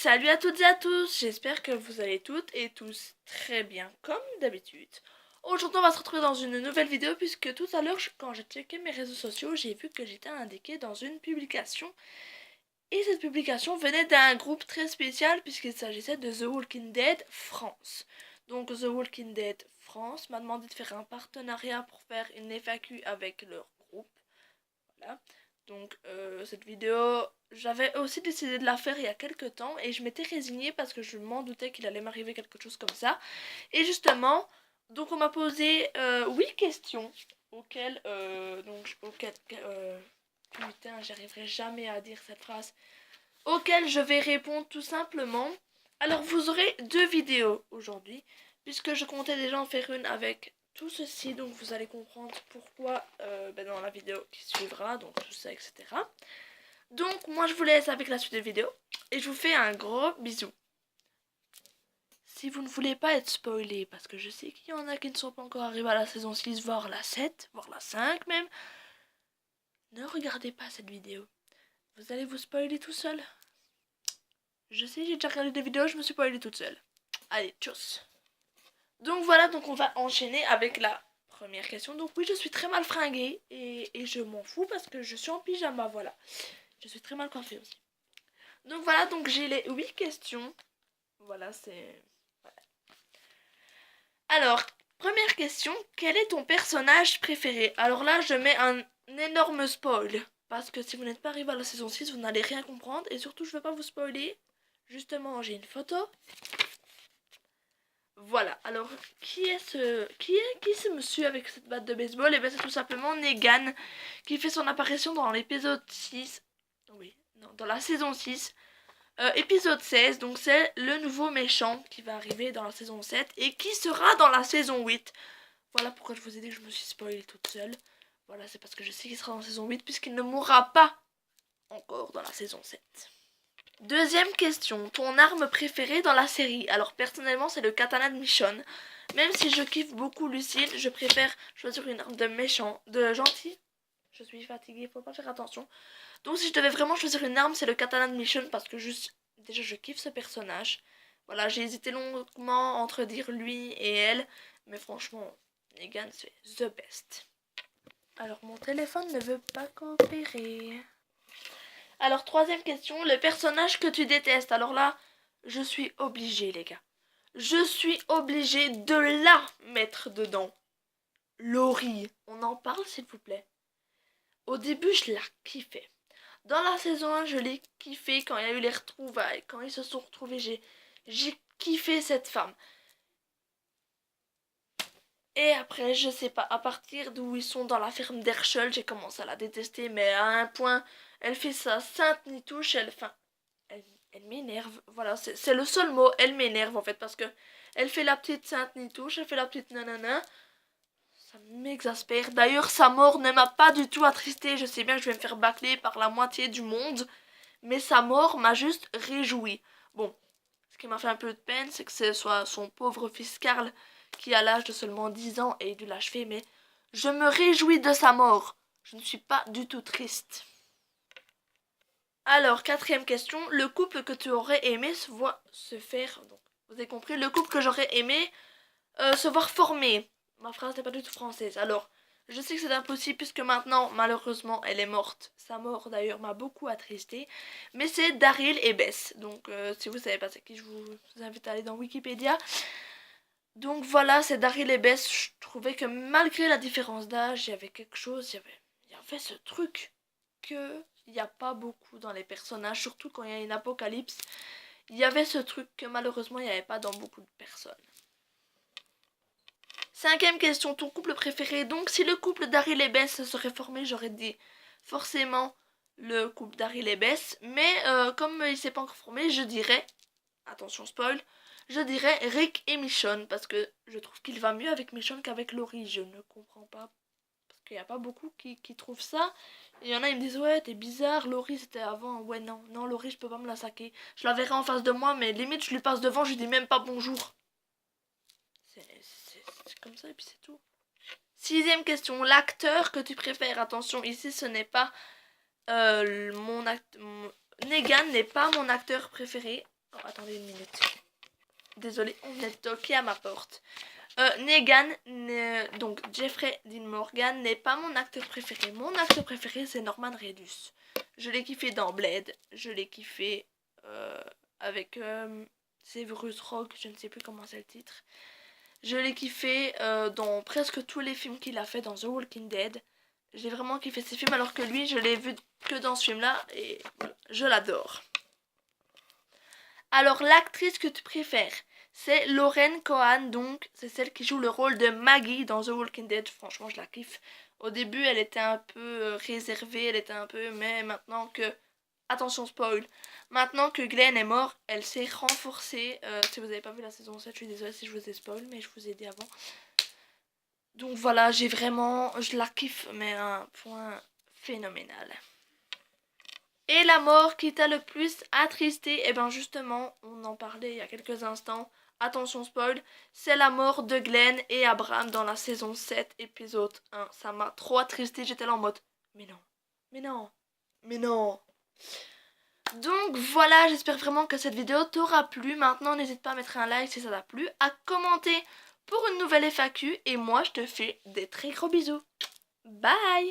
Salut à toutes et à tous, j'espère que vous allez toutes et tous très bien comme d'habitude. Aujourd'hui on va se retrouver dans une nouvelle vidéo puisque tout à l'heure quand j'ai checké mes réseaux sociaux j'ai vu que j'étais indiquée dans une publication. Et cette publication venait d'un groupe très spécial puisqu'il s'agissait de The Walking Dead France. Donc The Walking Dead France m'a demandé de faire un partenariat pour faire une FAQ avec leur groupe. Voilà. Donc cette vidéo, j'avais aussi décidé de la faire il y a quelques temps et je m'étais résignée parce que je m'en doutais qu'il allait m'arriver quelque chose comme ça. Et justement, donc on m'a posé 8 questions auxquelles, putain, j'arriverai jamais à dire cette phrase, auxquelles je vais répondre tout simplement. Alors vous aurez 2 vidéos aujourd'hui, puisque je comptais déjà en faire une avec tout ceci, donc vous allez comprendre pourquoi dans la vidéo qui suivra, donc tout ça, etc. Donc moi je vous laisse avec la suite de vidéo, et je vous fais un gros bisou. Si vous ne voulez pas être spoilé, parce que je sais qu'il y en a qui ne sont pas encore arrivés à la saison 6, voire la 7, voire la 5 même, ne regardez pas cette vidéo. Vous allez vous spoiler tout seul. Je sais, j'ai déjà regardé des vidéos, je me suis spoilée toute seule. Allez, tchuss. Donc voilà, donc on va enchaîner avec la première question. Donc oui, je suis très mal fringuée et je m'en fous parce que je suis en pyjama, voilà. Je suis très mal coiffée aussi. Donc voilà, donc j'ai les 8 questions. Voilà, c'est... Voilà. Alors, première question, quel est ton personnage préféré? Alors là, je mets un énorme spoil. Parce que si vous n'êtes pas arrivé à la saison 6, vous n'allez rien comprendre. Et surtout, je ne veux pas vous spoiler. Justement, j'ai une photo. Voilà, alors qui est ce monsieur avec cette batte de baseball? Et bien c'est tout simplement Negan qui fait son apparition dans l'épisode 6. Oui, non, dans la saison 6. Épisode 16, donc c'est le nouveau méchant qui va arriver dans la saison 7 et qui sera dans la saison 8. Voilà pourquoi je vous ai dit que je me suis spoilée toute seule. Voilà, c'est parce que je sais qu'il sera dans la saison 8 puisqu'il ne mourra pas encore dans la saison 7. Deuxième question, ton arme préférée dans la série? Alors personnellement c'est le katana de Michonne. Même si je kiffe beaucoup Lucille, je préfère choisir une arme de méchant, de gentil. Je suis fatiguée, faut pas faire attention. Donc si je devais vraiment choisir une arme, c'est le katana de Michonne parce que déjà je kiffe ce personnage. Voilà, j'ai hésité longuement entre dire lui et elle, mais franchement, Negan c'est the best. Alors mon téléphone ne veut pas coopérer. Alors, troisième question, le personnage que tu détestes. Alors là, je suis obligée, les gars. Je suis obligée de la mettre dedans. Laurie, on en parle, s'il vous plaît. Au début, je la kiffais. Dans la saison 1, je l'ai kiffé quand il y a eu les retrouvailles. Quand ils se sont retrouvés, j'ai kiffé cette femme. Et après, je sais pas, à partir d'où ils sont dans la ferme d'Herschel, j'ai commencé à la détester, mais à un point, elle fait sa sainte nitouche, elle m'énerve. Voilà, c'est le seul mot, elle m'énerve en fait, parce que elle fait la petite sainte nitouche, elle fait la petite nanana. Ça m'exaspère. D'ailleurs, sa mort ne m'a pas du tout attristée. Je sais bien que je vais me faire bâcler par la moitié du monde, mais sa mort m'a juste réjoui. Bon, ce qui m'a fait un peu de peine, c'est que ce soit son pauvre fils Karl qui, à l'âge de seulement 10 ans, ait dû l'achever, mais je me réjouis de sa mort. Je ne suis pas du tout triste. Alors, quatrième question, le couple que tu aurais aimé se faire... Donc, vous avez compris, le couple que j'aurais aimé se voir former. Ma phrase n'est pas du tout française. Alors, je sais que c'est impossible puisque maintenant, malheureusement, elle est morte. Sa mort, d'ailleurs, m'a beaucoup attristée. Mais c'est Daryl et Bess. Donc, si vous savez pas c'est qui, je vous invite à aller dans Wikipédia. Donc voilà, c'est Daryl et Bess. Je trouvais que malgré la différence d'âge, il y avait quelque chose, il y avait ce truc que il n'y a pas beaucoup dans les personnages, surtout quand il y a une apocalypse. Il y avait ce truc que malheureusement il n'y avait pas dans beaucoup de personnes. Cinquième question, ton couple préféré? Donc si le couple Daryl et Bess serait formé, j'aurais dit forcément le couple Daryl et Bess. Mais comme il s'est pas encore formé, je dirais, attention spoil, je dirais Rick et Michonne. Parce que je trouve qu'il va mieux avec Michonne qu'avec Laurie. Je ne comprends pas. Parce qu'il n'y a pas beaucoup qui trouvent ça. Et il y en a, ils me disent, ouais, t'es bizarre, Laurie c'était avant. Ouais, non, Laurie, je peux pas me la saquer. Je la verrai en face de moi, mais limite, je lui passe devant, je lui dis même pas bonjour. C'est comme ça, et puis c'est tout. Sixième question, l'acteur que tu préfères. Attention, ici, ce n'est pas Negan n'est pas mon acteur préféré. Attendez une minute. Désolée, on vient de toquer à ma porte. Negan, donc Jeffrey Dean Morgan, n'est pas mon acteur préféré. Mon acteur préféré, c'est Norman Reedus. Je l'ai kiffé dans Blade. Je l'ai kiffé avec Severus Rogue, je ne sais plus comment c'est le titre. Je l'ai kiffé dans presque tous les films qu'il a fait dans The Walking Dead. J'ai vraiment kiffé ces films, alors que lui, je l'ai vu que dans ce film-là, et voilà, je l'adore. Alors, l'actrice que tu préfères, c'est Lauren Cohan, donc c'est celle qui joue le rôle de Maggie dans The Walking Dead. Franchement, je la kiffe. Au début, elle était un peu réservée, elle était un peu... Mais maintenant que... Attention spoil. Maintenant que Glenn est mort, elle s'est renforcée. Si vous n'avez pas vu la saison 7, je suis désolée si je vous ai spoil, mais je vous ai dit avant. Donc voilà, je la kiffe, mais à un point phénoménal. Et la mort qui t'a le plus attristé, et bien justement, on en parlait il y a quelques instants, attention spoil, c'est la mort de Glenn et Abraham dans la saison 7, épisode 1. Ça m'a trop attristé, j'étais là en mode, mais non, mais non, mais non. Donc voilà, j'espère vraiment que cette vidéo t'aura plu. Maintenant, n'hésite pas à mettre un like si ça t'a plu, à commenter pour une nouvelle FAQ, et moi je te fais des très gros bisous. Bye!